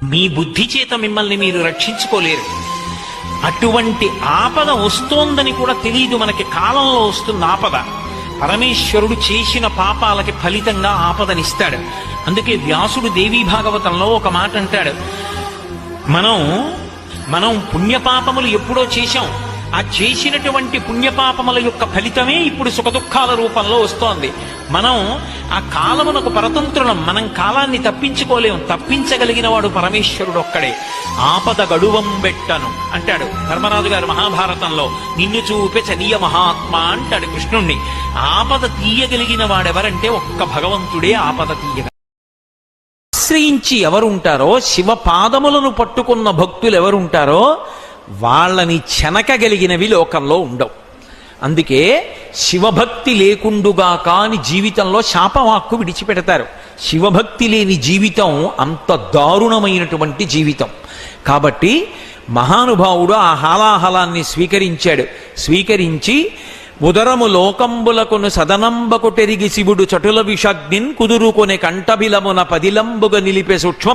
మీ బుద్ధి చేత మిమ్మల్ని మీరు రక్షించుకోలేరు. అటువంటి ఆపద వస్తోందని కూడా తెలియదు మనకి. కాలంలో వస్తున్న ఆపద పరమేశ్వరుడు చేసిన పాపాలకి ఫలితంగా ఆపదనిస్తాడు. అందుకే వ్యాసుడు దేవీ భాగవతంలో ఒక మాట అంటాడు, మనం పుణ్యపాపములు ఎప్పుడో చేశాం, ఆ చేసినటువంటి పుణ్యపాపముల యొక్క ఫలితమే ఇప్పుడు సుఖదుఖాల రూపంలో వస్తోంది. మనం ఆ కాలమునకు పరతంత్రులం, మనం కాలాన్ని తప్పించుకోలేం. తప్పించగలిగిన వాడు పరమేశ్వరుడు ఒక్కడే. ఆపద గడువం బెట్టను అంటాడు ధర్మరాజు గారు మహాభారతంలో. నిన్ను చూపే చనీయ మహాత్మ అంటాడు కృష్ణుణ్ణి. ఆపద తీయగలిగిన వాడెవరంటే ఒక్క భగవంతుడే ఆపద తీయగ. ఆశ్రయించి ఎవరుంటారో, శివ పాదములను పట్టుకున్న భక్తులు ఎవరుంటారో వాళ్ళని చెనకగలిగినవి లోకంలో ఉండవు. అందుకే శివభక్తి లేకుండుగా కాని జీవితంలో శాపవాక్కు విడిచిపెడతారు. శివభక్తి లేని జీవితం అంత దారుణమైనటువంటి జీవితం. కాబట్టి మహానుభావుడు ఆ హాలాహలాన్ని స్వీకరించి ఉదరము లోకంబులకును సదనంబకు టెరిగి శివుడు చటుల విషగ్నిన్ కుదురుకొనే కంఠబిలమున పదిలంబుగా నిలిపే సూక్ష్మ